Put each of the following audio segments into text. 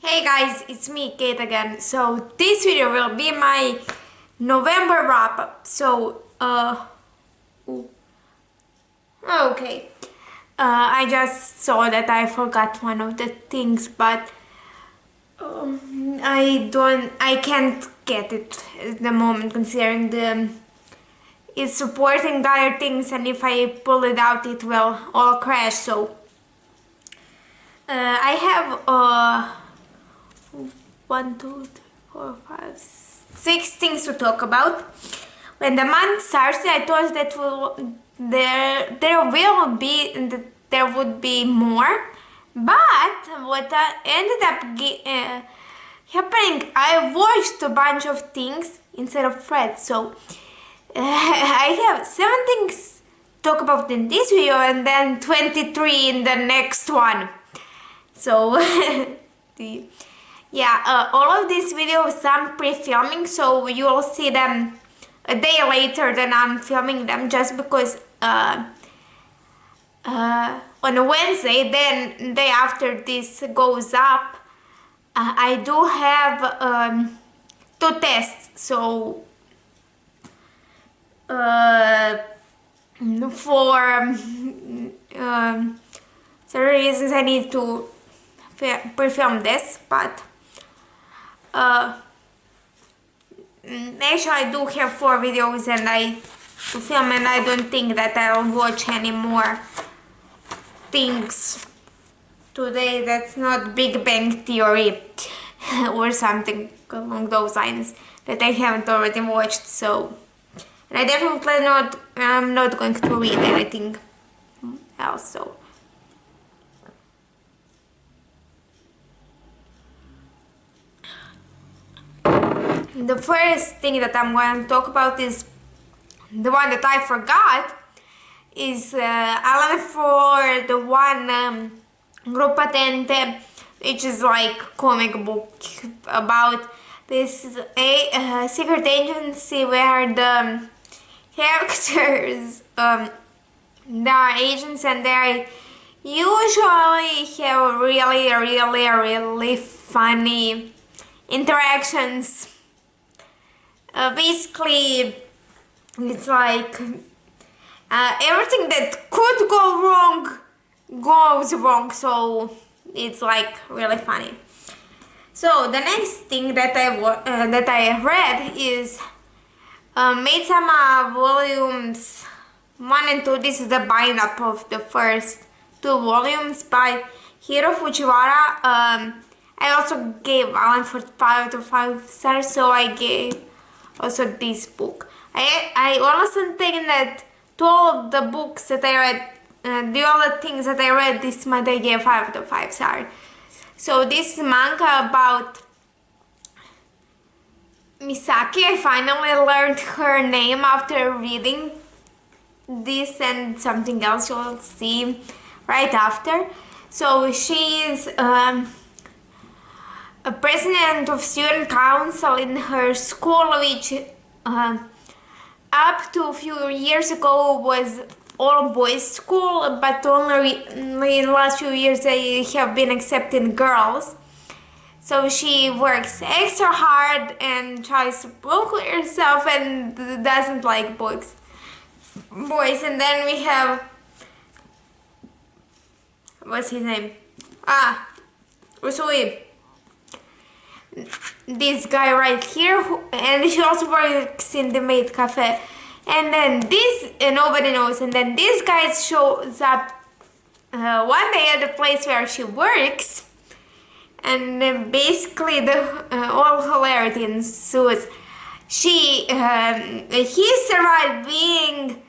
Hey guys, it's me, Kate again. So this video will be my November wrap-up. Okay. I just saw that I forgot one of the things, but I can't get it at the moment considering it's supporting other things, and if I pull it out, it will all crash. So I have 6 things to talk about. When the month starts, I thought that there would be more, but what ended up happening, I watched a bunch of things instead of threads. So I have 7 things to talk about in this video and then 23 in the next one. So all of these videos, some pre-filming, so you will see them a day later than I'm filming them, just because on a Wednesday, then day after this goes up, I do have 2 tests. So for certain reasons I need to pre-film this, but actually I do have 4 videos and to film, and I don't think that I'll watch any more things today that's not Big Bang Theory or something along those lines that I haven't already watched. So, and I definitely I'm not going to read anything else. So the first thing that I'm going to talk about is the one that I forgot. Is I went for the one Group Patente, which is like comic book about this secret agency where the characters they are agents, and they usually have really funny interactions. Basically, it's like everything that could go wrong goes wrong, so it's like really funny. So the next thing that I read is Maid-sama volumes 1 and 2. This is the bind-up of the first 2 volumes by Hiro Fujiwara. I also gave Alan for 5 out of 5 stars, so I gave also this book. I also think that to all the books that I read, the other things that I read this month, I gave 5 out of 5 stars. So this is manga about Misaki. I finally learned her name after reading this and something else you'll see right after. So she is a president of student council in her school, which up to a few years ago was all boys school, but only in the last few years they have been accepting girls. So she works extra hard and tries to prove herself and doesn't like boys. And then we have, what's his name? Usui. This guy right here, and she also works in the maid cafe. And then this, nobody knows, and then this guy shows up one day at the place where she works, and basically all hilarity ensues. He survived being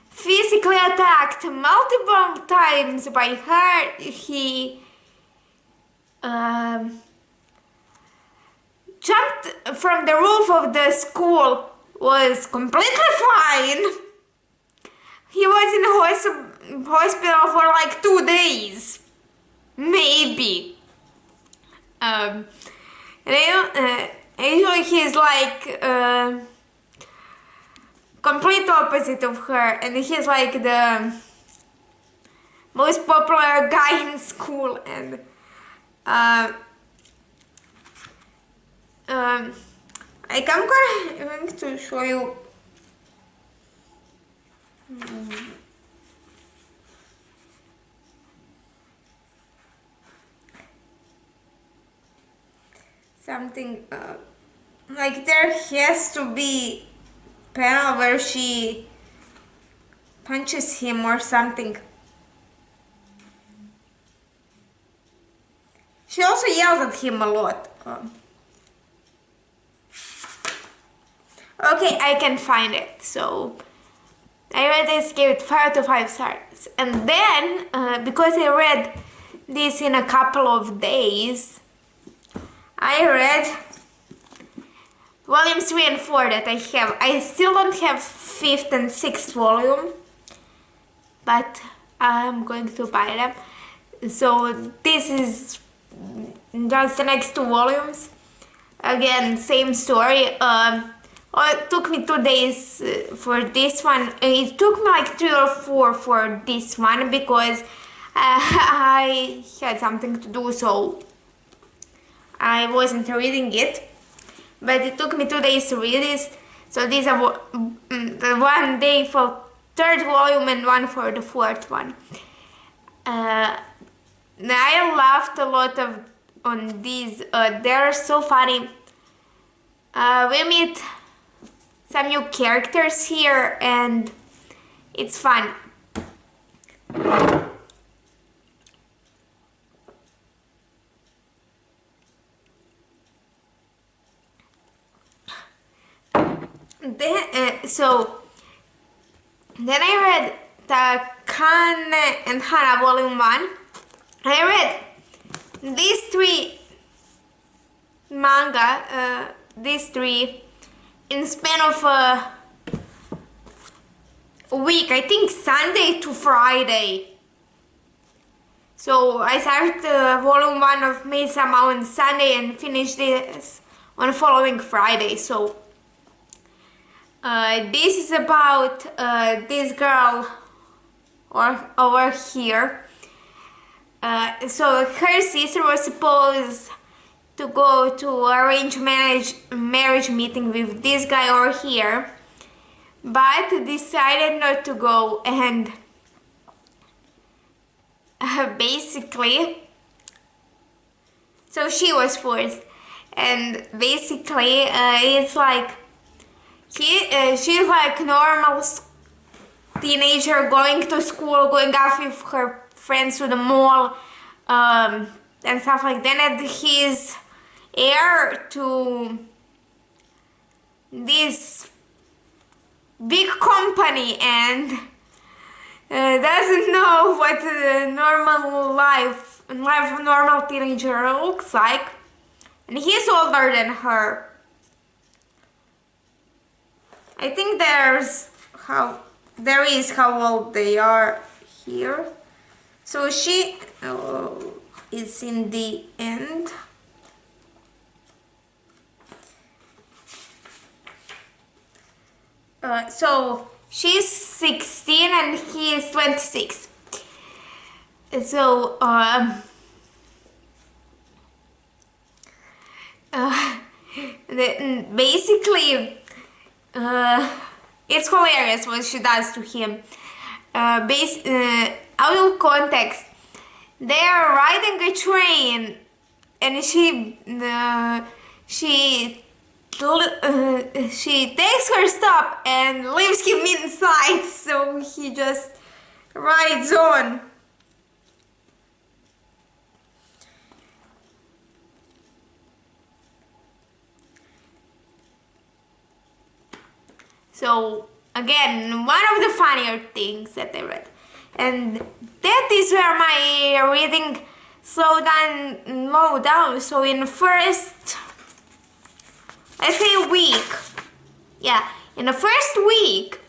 physically attacked multiple times by her. He jumped from the roof of the school, was completely fine. He was in hospital for like 2 days, maybe. Usually he's like complete opposite of her, and he's like the most popular guy in school, and I'm going to show you something like there has to be panel where she punches him or something. She also yells at him a lot. Okay, I can find it. So I read this, gave it 5 to 5 stars. And then, because I read this in a couple of days, I read volumes 3 and 4 that I have. I still don't have 5th and 6th volume, but I'm going to buy them. So this is just the next 2 volumes. Again, same story. It took me 2 days for this one. It took me like 3 or 4 for this one because I had something to do, so I wasn't reading it. But it took me 2 days to read this. So these are 1 day for 3rd volume and 1 for the 4th one. I laughed a lot on these. They're so funny. We meet some new characters here and it's fun. Then I read Takane Hana volume 1. I read these 3 manga, these 3 in span of a week, I think Sunday to Friday. So I started volume 1 of Maid-sama on Sunday and finished this on following Friday. So this is about this girl over here. So her sister was supposed to go to arrange marriage meeting with this guy over here, but decided not to go, and basically, so she was forced, and basically it's like she's like normal teenager going to school, going out with her friends to the mall, and stuff like that, and he's heir to this big company and doesn't know what the life of a normal teenager looks like, and he's older than her. I think there is how old they are here. So she is in the end. So she's 16 and he is 26. So basically it's hilarious what she does to him. Out of context, they are riding a train and she takes her stop and leaves him inside, so he just rides on. So again, one of the funnier things that I read, and that is where my reading slowed down. So in the first, I say week, yeah, in the first week,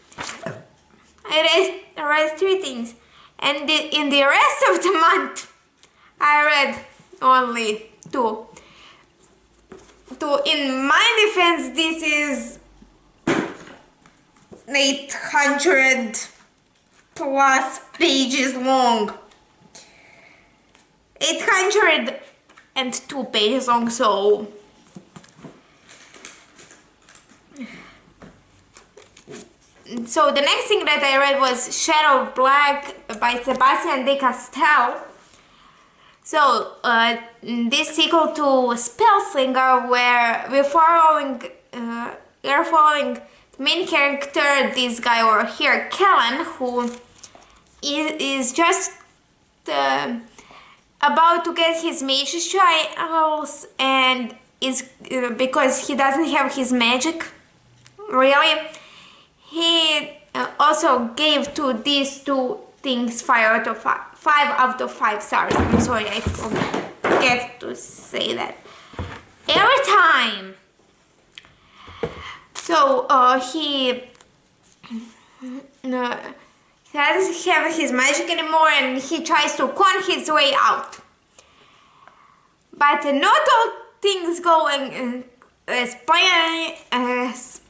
I read 3 things, and in the rest of the month, I read only 2. In my defense, this is 800 plus pages long. 802 pages long, so so the next thing that I read was Shadowblack by Sebastien de Castell. So this sequel to Spellslinger, where we're following the main character, this guy over here, Kellen, who is just about to get his mage's trials, and is because he doesn't have his magic really. He also gave to these two things 5 out of 5 stars. I'm sorry, I forget to say that every time. So he doesn't have his magic anymore, and he tries to con his way out. But not all things going as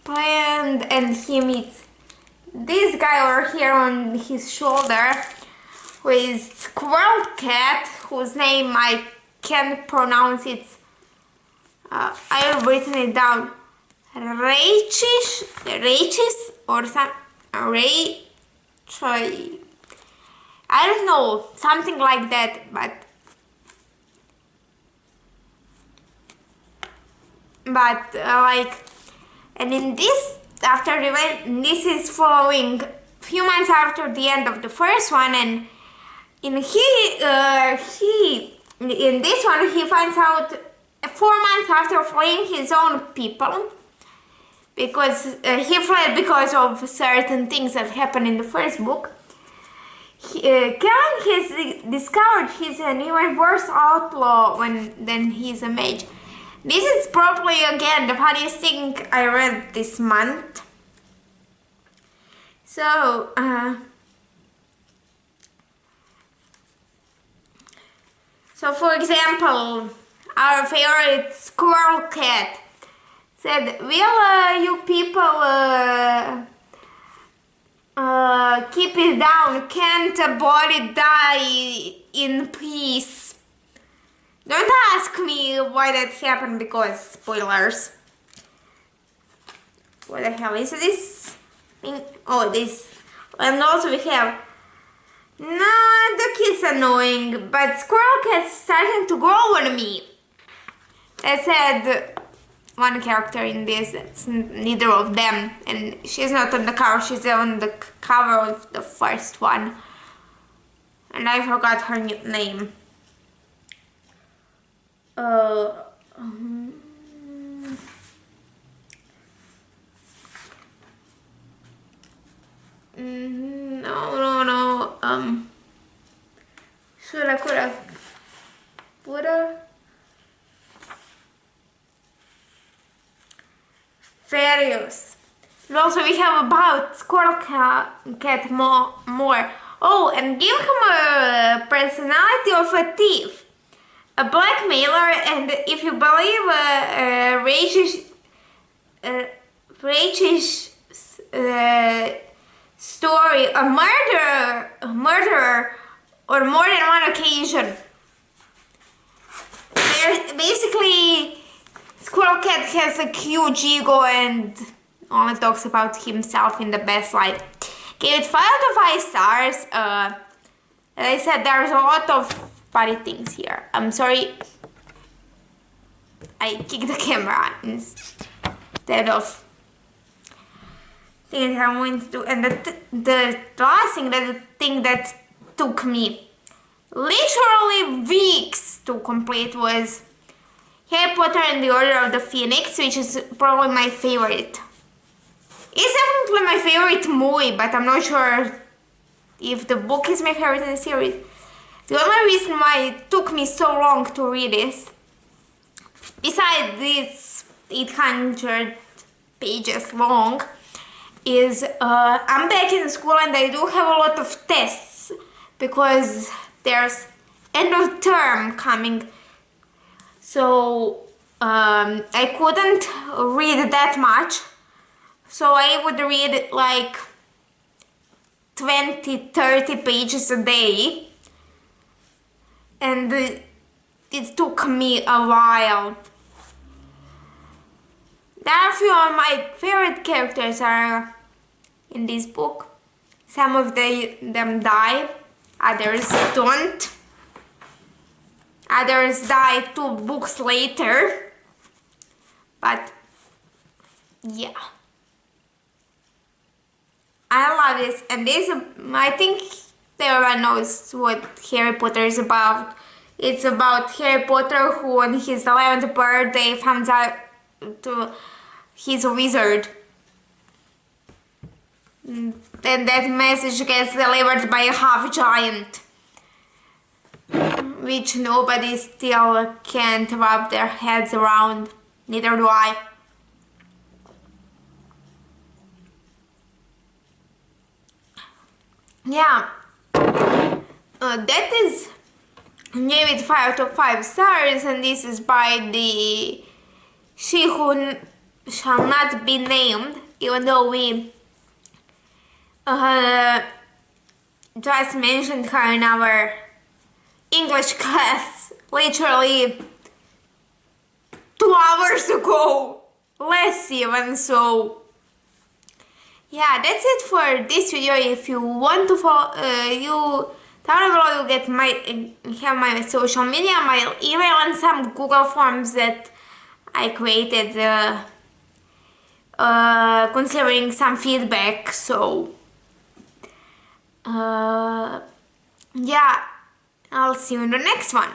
planned, and he meets this guy over here on his shoulder, who is Squirrel Cat, whose name I can't pronounce. It's I have written it down. Rachis or some I don't know, something like that, but like, and in this, after the event, this is following few months after the end of the first one, and in this one he finds out 4 months after fleeing his own people, because he fled because of certain things that happened in the first book. Kellen has discovered he's an even worse outlaw than he's a mage. This is probably, again, the funniest thing I read this month. So, for example, our favorite Squirrel Cat said, "Will you people keep it down? Can't a body die in peace?" Don't ask me why that happened, because spoilers. What the hell is this thing? Oh, this. And also we have, the kid's annoying, but Squirrel Cat's starting to grow on me. I said one character in this, that's neither of them, and she's not on the cover, she's on the cover of the first one. And I forgot her name. No. Could have put her. Farius. And also we have about Squirrel Cat more. Oh, and give him a personality of a thief, a blackmailer, and if you believe Rachel's story, a murderer on more than one occasion. Basically, Squirrel Cat has a huge ego and only talks about himself in the best light. Gave it 5 out of 5 stars. As I said, there's a lot of funny things here. I'm sorry, I kicked the camera instead of things I wanted to do. And the last thing, that took me literally weeks to complete, was Harry Potter and the Order of the Phoenix, which is probably my favorite. It's definitely my favorite movie, but I'm not sure if the book is my favorite in the series. The only reason why it took me so long to read this, besides this 800 pages long, is I'm back in school and I do have a lot of tests because there's end of term coming. So I couldn't read that much. So I would read like 20-30 pages a day. And it took me a while. There are a few of my favorite characters are in this book. Some of them die, others don't. Others die 2 books later. But yeah, I love this, and this, I think everyone knows what Harry Potter is about. It's about Harry Potter who on his 11th birthday finds out he's a wizard. And that message gets delivered by a half-giant, which nobody still can't wrap their heads around. Neither do I. Yeah, that is gave it 5 out of 5 stars, and this is by the She Who Shall Not Be Named, even though we just mentioned her in our English class literally 2 hours ago, less even. So yeah, that's it for this video. If you want to follow, down below you get have my social media, my email, and some Google forms that I created considering some feedback. So yeah, I'll see you in the next one.